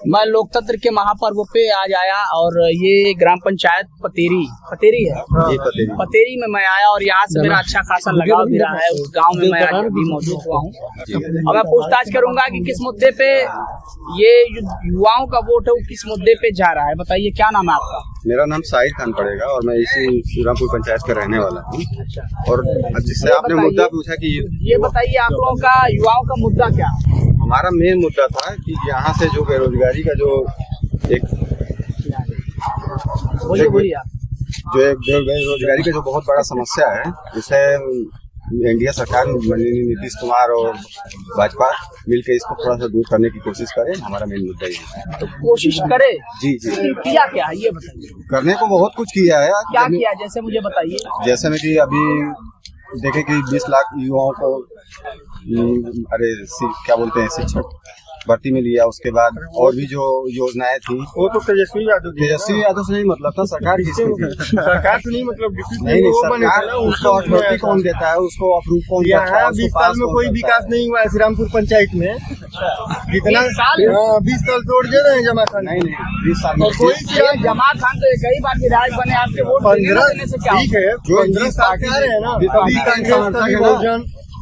मैं लोकतंत्र के महापर्व पे आज आया और ये ग्राम पंचायत पतेरी है। पतेरी में मैं आया और यहाँ से मेरा अच्छा खासा लगाव भी रहा है। उस गांव में मैं आज भी मौजूद हुआ हूँ और मैं पूछताछ करूंगा कि किस मुद्दे पे ये युवाओं का वोट है, वो किस मुद्दे पे जा रहा है। बताइए, क्या नाम है आपका? मेरा नाम शाहिद खान पड़ेगा और मैं इसी श्रीरामपुर पंचायत का रहने वाला हूँ। और जिससे आपने मुद्दा पूछा कि ये बताइए, आप लोगों का युवाओं का मुद्दा क्या है? हमारा मेन मुद्दा था कि यहाँ से जो बेरोजगारी का जो एक बेरोजगारी का जो बहुत बड़ा समस्या है, जिसे एनडीए सरकार माननीय नीतीश कुमार और भाजपा मिलकर इसको थोड़ा सा दूर करने की कोशिश करे। हमारा मेन मुद्दा ये है। तो कोशिश करे जी। किया क्या है ये बताइए। करने को बहुत कुछ किया है। क्या किया, जैसे मुझे बताइए। जैसे में कि अभी देखे कि 20 लाख युवाओं को क्या बोलते हैं शिक्षक भर्ती में लिया। उसके बाद और भी जो योजनाएं थी वो तो तेजस्वी यादव से नहीं मतलब था, सरकार की सरकार से नहीं मतलब नहीं सरकार उसको अथॉरिटी कौन देता है, उसको अप्रूव कौन करता है। 20 साल में कोई विकास नहीं हुआ है श्रीरामपुर पंचायत में। कितना 20 साल छोड़ दे रहे हैं जमा खान। नहीं 20 साल में कोई जमा खान तो कई बार विधायक बने, आपके वोट 15 से क्या ठीक है, जो 15 साल से आ रहे हैं ना।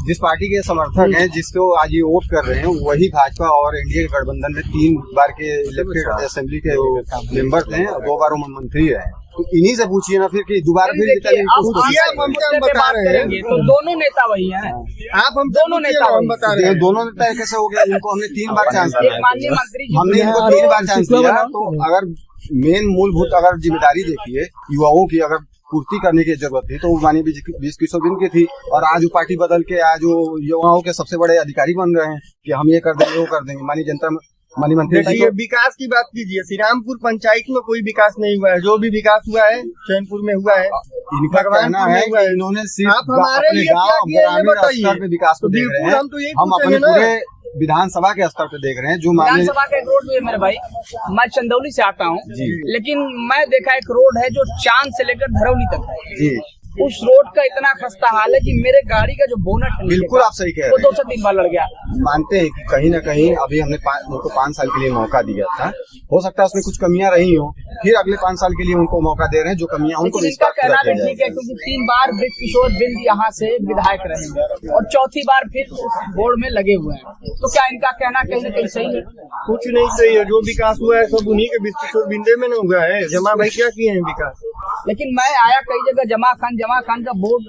जिस पार्टी के समर्थक हैं, जिसको आज ये वोट कर रहे हैं, वही भाजपा और एनडीए के गठबंधन में 3 बार के इलेक्टेड असेंबली के मेंबर थे और 2 बार वो मंत्री रहे। तो इन्हीं से पूछिए ना फिर कि दोबारा फिर बता रहे हैं। तो दोनों नेता वही हैं। आप हम दोनों नेता हम बता रहे हैं। दोनों नेता कैसे हो गया? इनको हमने 3 बार चांस दिया। माननीय मंत्री हमने इनको 3 बार चांस दिया। तो अगर मेन मूलभूत अगर जिम्मेदारी देखिए युवाओं की अगर पूर्ति करने की जरूरत थी तो वो माननीय 20 किशोर दिन की थी। और आज वो पार्टी बदल के आज वो युवाओं के सबसे बड़े अधिकारी बन रहे हैं कि हम ये कर देंगे वो कर देंगे। माननीय मंत्री देखिए, विकास की बात कीजिए। श्रीरामपुर पंचायत में कोई विकास नहीं हुआ है। जो भी विकास हुआ है चैनपुर में हुआ है। इनका कहना है कि इन्होंने सिर्फ अपने गाँव ग्रामीण स्तर पे विकास को देख रहे हैं। हम अपने पूरे विधानसभा के स्तर पे देख रहे हैं। जो विधानसभा का एक रोड है मेरे भाई, मैं चंदौली से आता हूँ, लेकिन मैं देखा एक रोड है जो चांद से लेकर धरौली तक है जी। उस रोड का इतना खस्ता हाल है कि मेरे गाड़ी का जो बोनट है, बिल्कुल आप सही कह रहे हैं, वो 2 से 3 बार लड़ गया। मानते हैं कि कहीं ना कहीं अभी हमने उनको 5 साल के लिए मौका दिया था। हो सकता है उसमें कुछ कमियां रही हो, फिर अगले 5 साल के लिए उनको मौका दे रहे हैं। जो कमियां उनको इसका कहना भी ठीक है, क्योंकि 3 बार किशोर बिंद यहाँ से विधायक रहे और 4थी बार फिर बोर्ड में लगे हुए हैं। तो क्या इनका कहना कहीं न कहीं सही है? कुछ नहीं सही है। जो विकास हुआ है सब उन्हीं के किशोर बिंदे में नहीं हुआ है। जमा भाई क्या किए हैं विकास? लेकिन मैं आया कई जगह, जमा खान का बोर्ड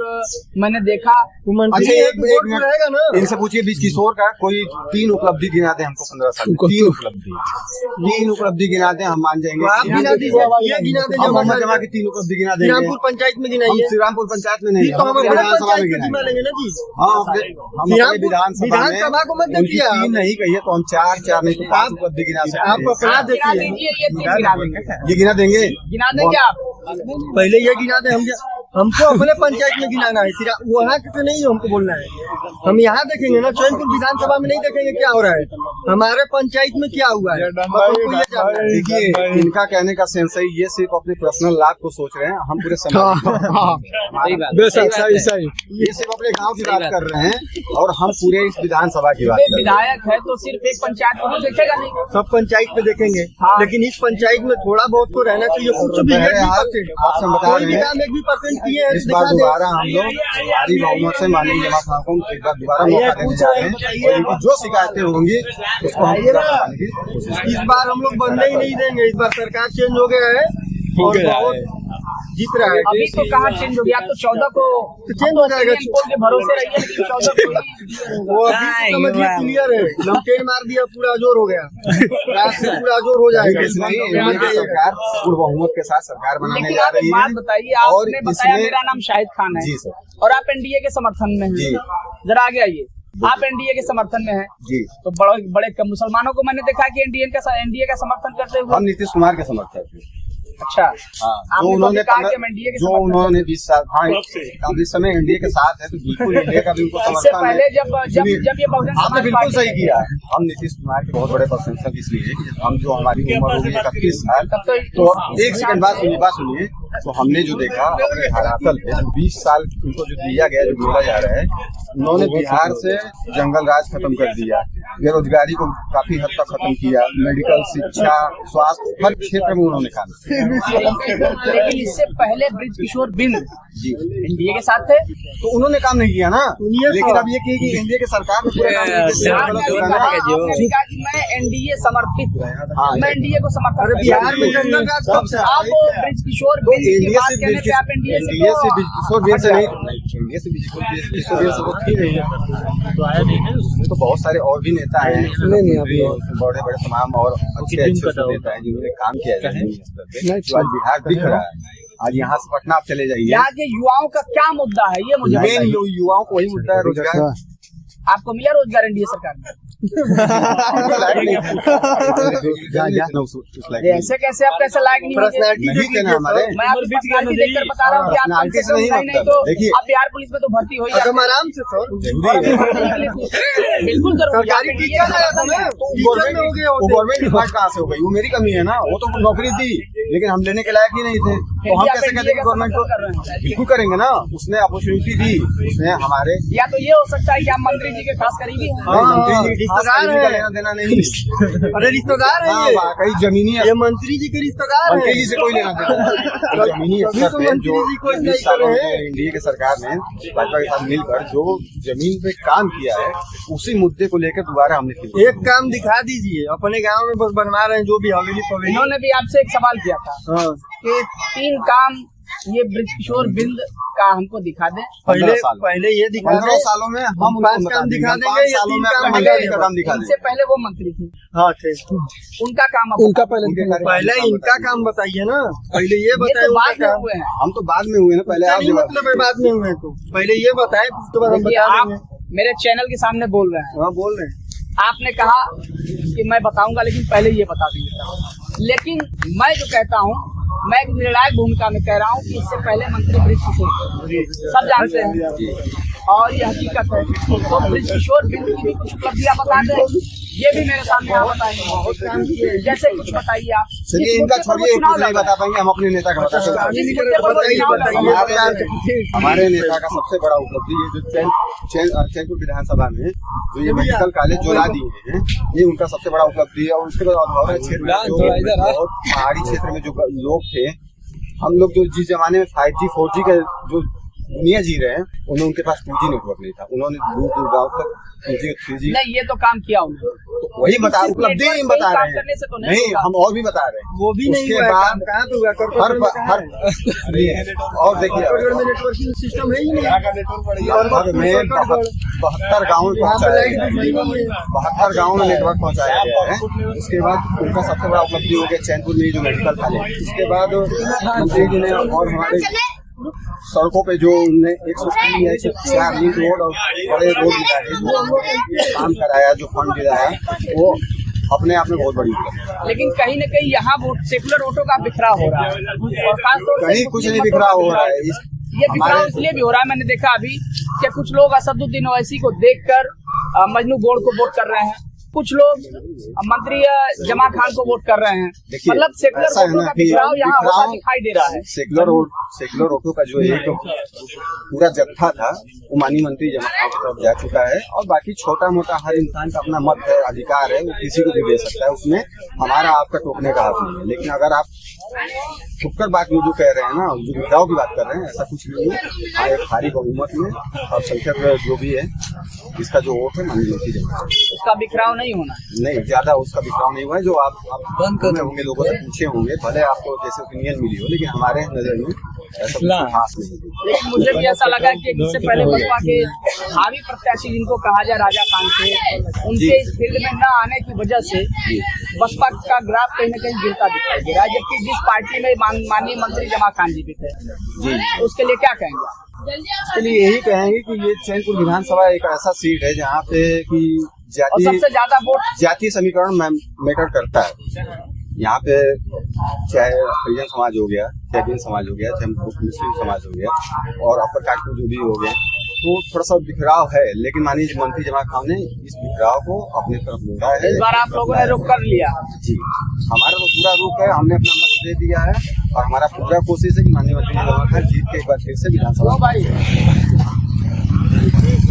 मैंने देखा। अच्छा, एक रहेगा ना, इनसे पूछिए 20 किशोर का कोई 3 उपलब्धि गिना दे हमको 15 साल में। 3 उपलब्धि गिना दे, हम मान जाएंगे। आप गिना दीजिए, ये गिना दे जमा की 3 उपलब्धि गिना देंगे। श्रीरामपुर पंचायत में गिनाइए। श्रीरामपुर पंचायत में नहीं, हम विधानसभा में गिनाएंगे ना जी। हम विधानसभा को मत देखिए, 3 नहीं कहिए तो हम 4 नहीं तो 5 उपलब्धि गिना सकते हैं। आप अपना देखिए, ये गिना देंगे। गिना देंगे आप? पहले ये गिना दे। हमको अपने पंचायत में गिनाना है, वहाँ के नहीं हमको बोलना है। हम यहाँ देखेंगे ना, चैनपुर विधानसभा में नहीं देखेंगे क्या हो रहा है, हमारे पंचायत में क्या हुआ है। देखिए, इनका कहने का सेंस है, ये सिर्फ अपने पर्सनल लाभ को सोच रहे हैं। हम पूरे समाज ये सिर्फ अपने गांव की बात कर रहे हैं और हम पूरे इस विधानसभा की बात कर रहे हैं। विधायक है तो सिर्फ एक पंचायत को देखेगा नहीं, सब पंचायत पे देखेंगे। लेकिन इस पंचायत में थोड़ा बहुत तो रहना चाहिए। कुछ भी आपसे बता रहे हैं, इस बार दोबारा हम लोग भारी बहुमत से माननीय जमा खान को एक बार दोबारा मौका देने जा रहे हैं। और इनकी जो शिकायतें होंगी उसको हम पूरा कराने की कोशिश करेंगे। इस बार हम लोग बनने ही नहीं देंगे। इस बार सरकार चेंज हो गया है और बहुत जीत रहा है। अभी तो कहाँ चेंज हो गया? तो 14 को चेंज हो जाएगा। के भरोसे रहिए, लेकिन 14 को वो अभी समझिए क्लियर है। लमटेन मार दिया, पूरा जोर हो गया। रात से पूरा जोर हो जाएगा। सरकार पूर्ण बहुमत के साथ सरकार बनाने जा रही है। बात बताइए, आपने बताया मेरा नाम शाहिद खान है जी सर, और आप एनडीए के समर्थन में हैं। जरा आगे आइए। आप एनडीए के समर्थन में हैं जी। तो बड़े कम मुसलमानों को मैंने देखा कि एनडीए का समर्थन करते हुए। हम नीतीश कुमार के समर्थक हैं। अच्छा, जो उन्होंने कहा कि एनडीए के जो उन्होंने 20 साल अब इस समय एनडीए के साथ है तो बिल्कुल एनडीए का भी उनको समर्थन है। पहले जब ये बहुजन आपने बिल्कुल सही किया। हम नीतीश कुमार के बहुत बड़े प्रशंसक इसलिए हम जो हमारी उम्र होगी 31 साल। तो 1 सेकंड बात सुनिए तो हमने जो देखा अपने धरातल पे 20 साल उनको जो दिया गया, जो बोला जा रहा है, उन्होंने बिहार से जंगल राज खत्म कर दिया, बेरोजगारी को काफी हद तक खत्म किया, मेडिकल, शिक्षा, स्वास्थ्य हर क्षेत्र में उन्होंने काम किया। लेकिन इससे पहले बृजकिशोर बिंद जी एनडीए के साथ थे, तो उन्होंने काम नहीं किया ना। लेकिन अब ये कि एनडीए की सरकार ने पूरा काम नहीं किया। आपने कहा कि मैं एनडीए समर्थित, मैं एनडीए को समर्थन बिहार में जंगल राज कब से आप बृजकिशोर बिंद की बात कहने पे आप एनडीए से बृजकिशोर बिंद से नहीं, एनडीए से बृजकिशोर बिंद से तो थी नहीं है, तो आया नहीं है। उसमें तो बहुत सारे और भी नेता हैं, बड़े बड़े तमाम और अच्छे नेता हैं जिन्होंने काम किया है, जो आज बिहार दिख रहा है। आज यहाँ से पटना आप चले जाइए, यहाँ के युवाओं का क्या मुद्दा है ये मुझे बताइए। युवाओं को वही मुद्दा है, रोजगार। आपको मिला रोजगार एनडीए सरकार में? ऐसे कैसे आप कैसे लायक नहीं होंगे? मैं आपको पर्सनालिटी देखकर बता रहा हूँ कि आप कम से कम नहीं तो आप बिहार पुलिस में तो भर्ती हो ही जाते हैं। आराम से सर, बिल्कुल सरकारी टीचर गवर्नमेंट डिपार्ट कहाँ से हो गई? वो मेरी कमी है ना, वो तो नौकरी दी लेकिन हम लेने के लायक ही नहीं थे, तो हम कैसे कहते हैं गवर्नमेंट को? बिल्कुल करेंगे ना, उसने अपॉर्चुनिटी दी, उसने हमारे, या तो ये हो सकता है कि आप मंत्री जी के खास करीबी हैं। मंत्री जी रिश्तेदार है, लेना देना नहीं। अरे रिश्तेदार है ये, कई जमीनी, ये मंत्री जी के रिश्तेदार मंत्री जी से कोई लेना देना। जमीनी स्तर पे जो 20 सालों में एनडीए की सरकार ने भाजपा के साथ मिलकर जो जमीन पे काम किया है, उसी मुद्दे को लेकर दोबारा हमने एक काम दिखा दीजिए अपने गाँव में, बस बनवा रहे हैं जो भी हवेली पवेली। इन्होंने भी आपसे एक सवाल किया था कि 3 काम ये बृजकिशोर बिंद का हमको दिखा दें। पहले ये दिखा दें, 15 सालों में हम 5 काम दिखा देंगे, 5 सालों में काम दिखा दें। इनसे पहले वो मंत्री थे, हाँ थे, उनका काम उनका पहले इनका काम बताइए ना, पहले ये बताए बाद में हुए हैं। हम तो बाद में हुए ना, पहले आप मतलब बाद में हुए तो पहले ये बताए, उसके बाद हम बता देंगे। मेरे चैनल के सामने बोल रहे हैं। हाँ बोल रहे हैं। आपने कहा कि मैं बताऊंगा लेकिन पहले ये बता देंगे, लेकिन मैं जो कहता हूँ, मैं एक निर्णायक भूमिका में कह रहा हूँ कि इससे पहले मंत्री बृजकिशोर सब जानते हैं और ये हकीकत है, तो बृजकिशोर बिंद की भी कुछ उपलब्धियां बता दें, ये भी मेरे सामने आप बताएंगे, जैसे कुछ बताइए आप। चलिए इनका छोड़िए, कुछ नहीं बता पाएंगे, हम अपने नेता का बता सकते हैं। हमारे नेता का सबसे बड़ा उपलब्धि ये जो चैनपुर विधानसभा में जो ये मेडिकल कॉलेज जो ला दिए हैं, ये उनका सबसे बड़ा उपलब्धि है। और उसके बाद औद्योगिक क्षेत्र में जो पहाड़ी क्षेत्र में जो लोग थे, हम लोग जो जिस जमाने में 5G 4G का जो दुनिया जी रहे हैं, उन्हें उनके पास 2G नेटवर्क नहीं था, उन्होंने दूर दूर गाँव तक 2G 3G नहीं, ये तो काम किया उन्होंने, तो वही बता उपलब्धि नहीं बता रहे हैं, नहीं हम और भी बता रहे हैं, वो भी नहीं हुआ। बाद कहाँ तो हुआ हर और देखिए नेटवर्किंग सिस्टम है ही नहीं, 72 गाँव पहुँचाया गया, 72 गाँव में नेटवर्क पहुँचाया गया है। उसके बाद उनका सबसे बड़ा उपलब्धि हो गया चैनपुर में जो मेडिकल कॉलेज। उसके बाद मंत्री जी ने और हमारे सड़कों पे जो उन्होंने 103 या 104 लिंक रोड और बड़े रोड दिलाए, जो काम कराया, जो फंड दिलाया, वो अपने आप में बहुत बड़ी है। लेकिन कहीं न कहीं यहाँ सेकुलर वोटों का बिखराव हो रहा है, और खासतौर से कहीं कुछ नहीं बिखराव हो रहा है। ये बिखराव इसलिए भी हो रहा है, मैंने देखा अभी कि कुछ लोग असदुद्दीन ओवैसी को देखकर मजनू गोड़ को वोट कर रहे हैं, कुछ लोग मंत्री जमा खान को वोट कर रहे हैं, मतलब सेकुलर वोटों का बिखराव यहाँ होता दिखाई दे रहा है। सेकुलर वोटों का जो एक पूरा जत्था था वो माननीय मंत्री जमा खान की तरफ जा चुका है, और बाकी छोटा मोटा हर इंसान का अपना मत है, अधिकार है, वो किसी को भी दे सकता है, उसमें हमारा आपका टोकने का हक नहीं है। लेकिन अगर आप छुपकर बात जो कह रहे हैं ना, जो बिखराव की बात कर रहे हैं, ऐसा कुछ नहीं है। हाँ, एक भारी बहुमत में और संख्यक जो भी है, इसका जो वोट है माननीय मंत्री जमा, उसका बिखराव नहीं होना, नहीं ज्यादा उसका बिखराव नहीं हुआ है। जो आप बंद कर होंगे, लोगों से पूछे होंगे, भले आपको जैसे ओपिनियन मिली हो, लेकिन हमारे नजर में ऐसा खास नहीं। लेकिन मुझे भी ऐसा लगा कि इससे पहले बसपा के हावी प्रत्याशी जिनको कहा जाए राजा खान थे, उनके इस फील्ड में न आने की वजह से बसपा का ग्राफ कहीं न कहीं गिरता दिखाई दे रहा है, जबकि जिस पार्टी में माननीय मंत्री जमा खान जी भी थे, तो उसके लिए क्या कहेंगे? इसके लिए यही कहेंगे कि ये चैनपुर विधानसभा एक ऐसा सीट है जहाँ पे कि सबसे ज्यादा वोट जातीय समीकरण मैटर करता है। यहाँ पे चाहे हरिजन समाज हो गया, चाहे जैन समाज हो गया, चाहे मुस्लिम समाज हो गया, और अपर कास्ट जो भी हो गया, तो थोड़ा सा बिखराव है, लेकिन माननीय मंत्री जमा खान ने इस बिखराव को अपने तरफ मोड़ा है। इस बार आप लोगों ने रुक कर लिया। जी, हमारा तो पूरा रुख है, हमने अपना मत दे दिया है और हमारा पूरा कोशिश है कि माननीय मंत्री जमा खान जीत के एक बार फिर से विधानसभा। भाई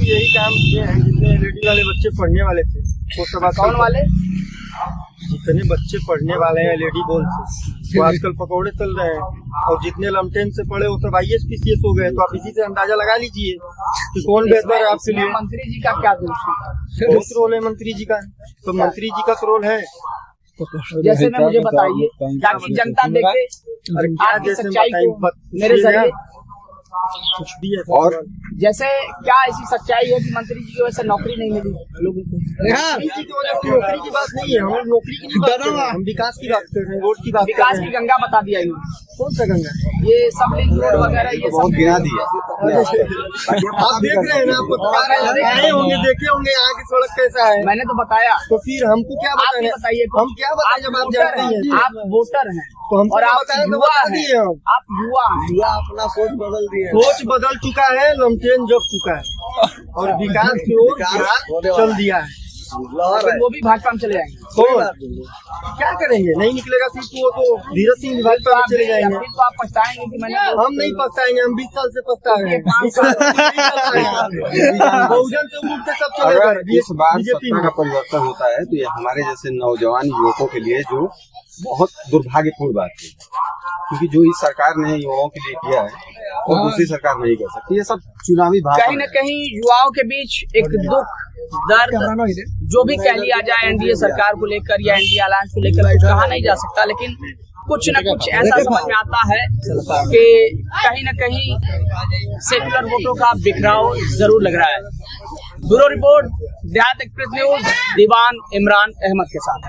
यही काम किए हैं, जितने एलईडी वाले बच्चे पढ़ने वाले थे वो सब कौन वाले? जितने बच्चे पढ़ने वाले हैं एलईडी बोल से वो आजकल पकौड़े तल रहे हैं, और जितने लमटेन से पढ़े वो सब IAS PCS हो गए। तो आप इसी से अंदाजा लगा लीजिए कि कौन बेहतर है आपके लिए। मंत्री जी का क्या दोष है? बहुत रोल है मंत्री जी का, तो मंत्री जी का तो रोल है। जैसे में मुझे बताइए ताकि जनता देखे अरे क्या आपकी जैसे सच्चाई को बताएं, मेरे जरिए। कुछ भी है और जैसे क्या ऐसी सच्चाई है कि मंत्री जी की वजह से नौकरी नहीं मिली लोगों को? मंत्री जी की वजह से नौकरी की बात नहीं है, हम नौकरी की नहीं बात कर रहे हैं, हम विकास की बात कर रहे हैं, रोड की बात कर विकास रहे की हैं। गंगा बता दिया इन्होंने। कौन सा गंगा? ये सब लिंक रोड वगैरह ये बहुत सब गिना दिया। आप देख रहे हैं ना, आप पत्रकार हैं, आए होंगे, देखे होंगे यहाँ की सड़क कैसा है। मैंने तो बताया। तो फिर हमको क्या आप बताएं? ही बताइए, हम क्या बताएं जब आप जानते हैं? आप वोटर हैं तो हमको और क्या आप बताएं तो युवा बता दिए हैं। हम। आप युवा हैं। अपना सोच बदल दिए, सोच बदल चुका है, लमटेन जग चुका है और विकास की ओर बिहार चल दिया है। लेकिन वो भी भाजपा में चले जाएंगे। तो क्या करेंगे? नहीं निकलेगा सीट तो वो तो धीरज सिंह भाजपा में चले जाएंगे। फिर तो आप पछताएंगे कि मैंने हम नहीं पछताएंगे, हम 20 साल से पछता रहे हैं। बहुजन से उठ के सब चले अगर गए इस बार बीजेपी सत्ता में। का परिवर्तन होता है तो ये हमारे जैसे नौजवान युवकों के लिए जो बहुत दुर्भाग्यपूर्ण बात है, क्योंकि जो इस सरकार ने युवाओं के लिए किया है वो दूसरी सरकार नहीं कर सकती। ये सब चुनावी भाषण कहीं न कहीं युवाओं के बीच एक दुख दर्द जो भी कह लिया जाए एनडीए सरकार को लेकर या एनडीए अलायंस को लेकर कुछ कहा नहीं जा सकता, लेकिन कुछ न कुछ ऐसा समझ में आता है कि कहीं न कहीं सेकुलर वोटों का बिखराव जरूर लग रहा है। ब्यूरो रिपोर्ट, देहात एक्सप्रेस न्यूज, दीवान इमरान अहमद के साथ।